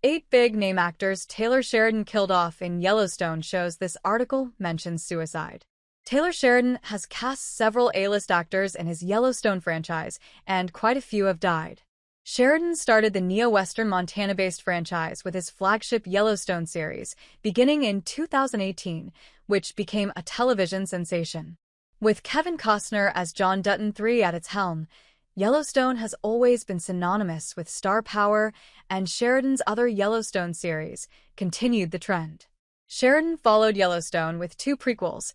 8 big-name actors Taylor Sheridan killed off in Yellowstone shows. This article mentions suicide. Taylor Sheridan has cast several A-list actors in his Yellowstone franchise, and quite a few have died. Sheridan started the neo-Western Montana-based franchise with his flagship Yellowstone series, beginning in 2018, which became a television sensation. With Kevin Costner as John Dutton III at its helm, Yellowstone has always been synonymous with star power, and Sheridan's other Yellowstone series continued the trend. Sheridan followed Yellowstone with 2 prequels,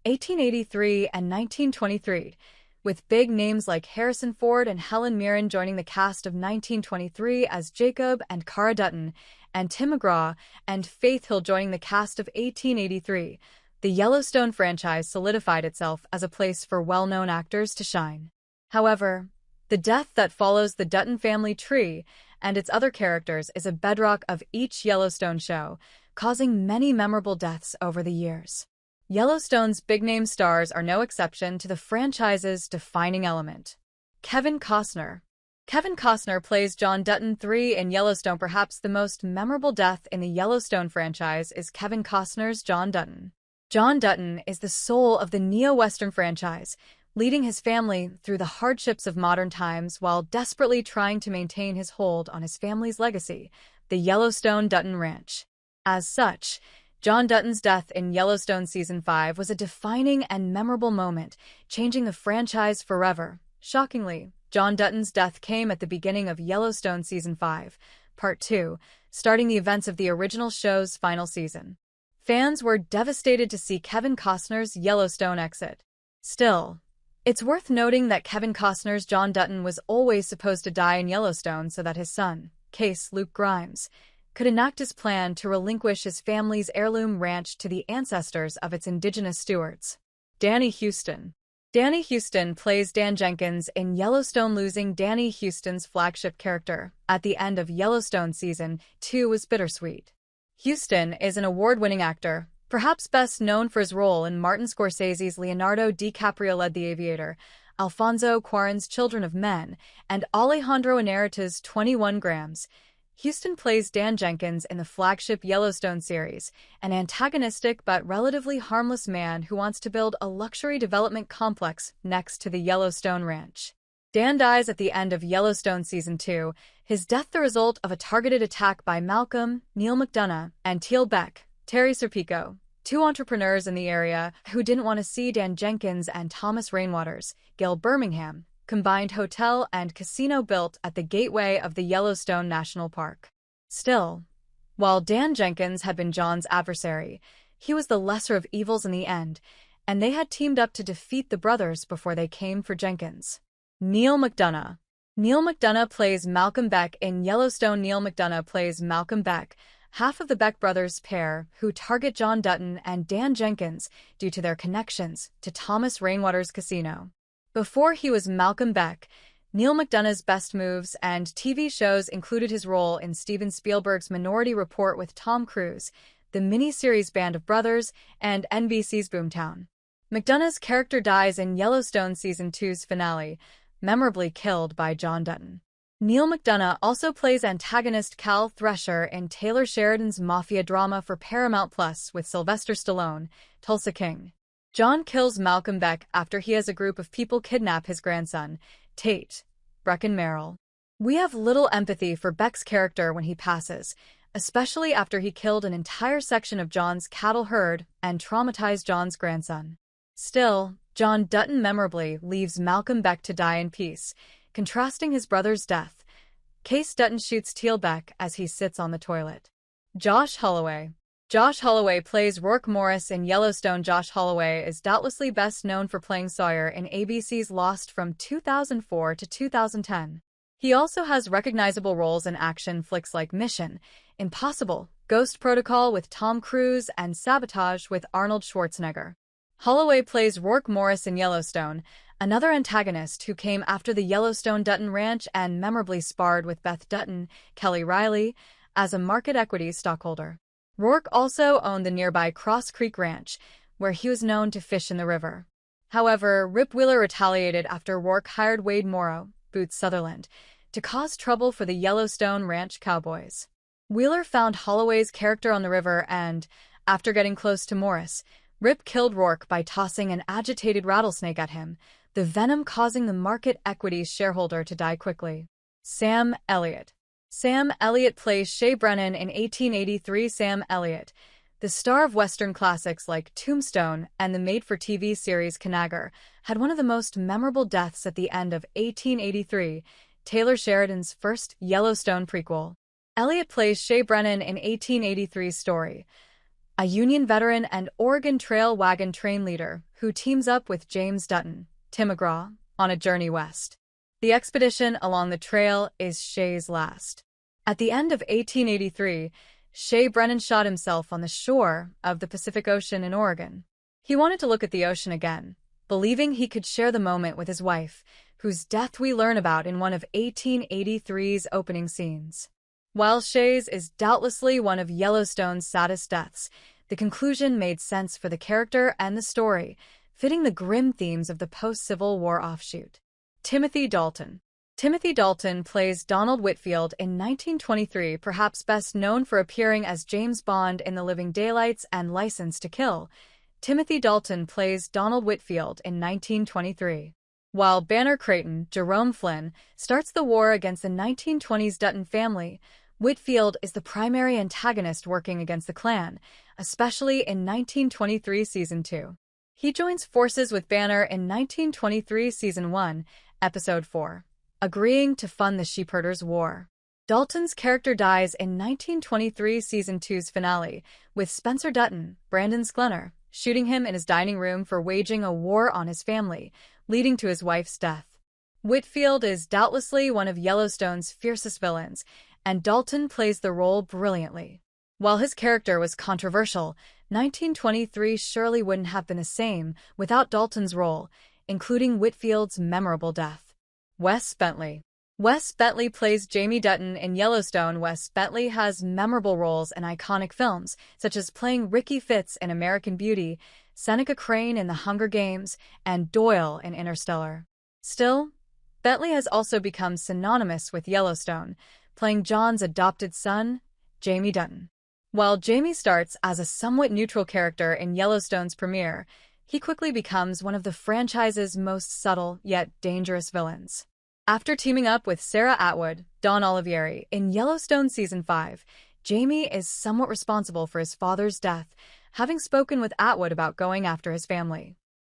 1883 and 1923, with big names like Harrison Ford and Helen Mirren joining the cast of 1923 as Jacob and Cara Dutton, and Tim McGraw and Faith Hill joining the cast of 1883. The Yellowstone franchise solidified itself as a place for well-known actors to shine. However, the death that follows the Dutton family tree and its other characters is a bedrock of each Yellowstone show, causing many memorable deaths over the years. Yellowstone's big-name stars are no exception to the franchise's defining element. Kevin Costner. Kevin Costner plays John Dutton III in Yellowstone. Perhaps the most memorable death in the Yellowstone franchise is Kevin Costner's John Dutton. John Dutton is the soul of the neo-Western franchise, leading his family through the hardships of modern times while desperately trying to maintain his hold on his family's legacy, the Yellowstone Dutton Ranch. As such, John Dutton's death in Yellowstone Season 5 was a defining and memorable moment, changing the franchise forever. Shockingly, John Dutton's death came at the beginning of Yellowstone Season 5, Part 2, starting the events of the original show's final season. Fans were devastated to see Kevin Costner's Yellowstone exit. Still, it's worth noting that Kevin Costner's John Dutton was always supposed to die in Yellowstone so that his son, Case Luke Grimes, could enact his plan to relinquish his family's heirloom ranch to the ancestors of its indigenous stewards. Danny Houston. Danny Houston plays Dan Jenkins in Yellowstone. Losing Danny Houston's flagship character at the end of Yellowstone Season 2 was bittersweet. Houston is an award-winning actor, perhaps best known for his role in Martin Scorsese's Leonardo DiCaprio-led The Aviator, Alfonso Cuarón's Children of Men, and Alejandro Inarritu's 21 Grams. Houston plays Dan Jenkins in the flagship Yellowstone series, an antagonistic but relatively harmless man who wants to build a luxury development complex next to the Yellowstone Ranch. Dan dies at the end of Yellowstone Season 2, his death the result of a targeted attack by Malcolm, Neil McDonough, and Teal Beck, Terry Serpico, 2 entrepreneurs in the area who didn't want to see Dan Jenkins and Thomas Rainwater's Gil Birmingham combined hotel and casino built at the gateway of the Yellowstone National Park. Still, while Dan Jenkins had been John's adversary, he was the lesser of evils in the end, and they had teamed up to defeat the brothers before they came for Jenkins. Neil McDonough. Neil McDonough plays Malcolm Beck in Yellowstone. Neil McDonough plays Malcolm Beck, half of the Beck brothers pair who target John Dutton and Dan Jenkins due to their connections to Thomas Rainwater's casino. Before he was Malcolm Beck, Neil McDonough's best moves and TV shows included his role in Steven Spielberg's Minority Report with Tom Cruise, the miniseries Band of Brothers, and NBC's Boomtown. McDonough's character dies in Yellowstone Season 2's finale, memorably killed by John Dutton. Neil McDonough also plays antagonist Cal Thresher in Taylor Sheridan's mafia drama for Paramount Plus with Sylvester Stallone, Tulsa King. John kills Malcolm Beck after he has a group of people kidnap his grandson, Tate, Brecken Merrill. We have little empathy for Beck's character when he passes, especially after he killed an entire section of John's cattle herd and traumatized John's grandson. Still, John Dutton memorably leaves Malcolm Beck to die in peace, contrasting his brother's death. Case Dutton shoots Teal Beck as he sits on the toilet. Josh Holloway. Josh Holloway plays Rourke Morris in Yellowstone. Josh Holloway is doubtlessly best known for playing Sawyer in ABC's Lost from 2004 to 2010. He also has recognizable roles in action flicks like Mission Impossible, Ghost Protocol with Tom Cruise, and Sabotage with Arnold Schwarzenegger. Holloway plays Rourke Morris in Yellowstone, another antagonist who came after the Yellowstone Dutton Ranch and memorably sparred with Beth Dutton, Kelly Riley, as a market equity stockholder. Rourke also owned the nearby Cross Creek Ranch, where he was known to fish in the river. However, Rip Wheeler retaliated after Rourke hired Wade Morrow, Boots Sutherland, to cause trouble for the Yellowstone Ranch Cowboys. Wheeler found Holloway's character on the river and, after getting close to Morris, Rip killed Rourke by tossing an agitated rattlesnake at him, the venom causing the Market Equities shareholder to die quickly. Sam Elliott. Sam Elliott plays Shay Brennan in 1883. Sam Elliott, the star of Western classics like Tombstone and the made-for-TV series Conagra, had one of the most memorable deaths at the end of 1883, Taylor Sheridan's first Yellowstone prequel. Elliott plays Shay Brennan in 1883's story, a Union veteran and Oregon Trail wagon train leader who teams up with James Dutton, Tim McGraw, on a journey west. The expedition along the trail is Shay's last. At the end of 1883, Shay Brennan shot himself on the shore of the Pacific Ocean in Oregon. He wanted to look at the ocean again, believing he could share the moment with his wife, whose death we learn about in one of 1883's opening scenes. While Shay's is doubtlessly one of Yellowstone's saddest deaths, the conclusion made sense for the character and the story, fitting the grim themes of the post-Civil War offshoot. Timothy Dalton. Timothy Dalton plays Donald Whitfield in 1923, perhaps best known for appearing as James Bond in The Living Daylights and License to Kill. Timothy Dalton plays Donald Whitfield in 1923. While Banner Creighton, Jerome Flynn, starts the war against the 1920s Dutton family, Whitfield is the primary antagonist working against the Klan, especially in 1923 Season 2. He joins forces with Banner in 1923 Season 1, Episode 4, agreeing to fund the Sheepherders' War. Dalton's character dies in 1923 Season 2's finale, with Spencer Dutton, Brandon Sklenar, shooting him in his dining room for waging a war on his family, leading to his wife's death. Whitfield is doubtlessly one of Yellowstone's fiercest villains, and Dalton plays the role brilliantly. While his character was controversial, 1923 surely wouldn't have been the same without Dalton's role, including Whitfield's memorable death. Wes Bentley. Wes Bentley plays Jamie Dutton in Yellowstone. Wes Bentley has memorable roles in iconic films, such as playing Ricky Fitz in American Beauty, Seneca Crane in The Hunger Games, and Doyle in Interstellar. Still, Bentley has also become synonymous with Yellowstone, playing John's adopted son, Jamie Dutton. While Jamie starts as a somewhat neutral character in Yellowstone's premiere, he quickly becomes one of the franchise's most subtle yet dangerous villains. After teaming up with Sarah Atwood, Don Olivieri, in Yellowstone Season 5, Jamie is somewhat responsible for his father's death, having spoken with Atwood about going after his family.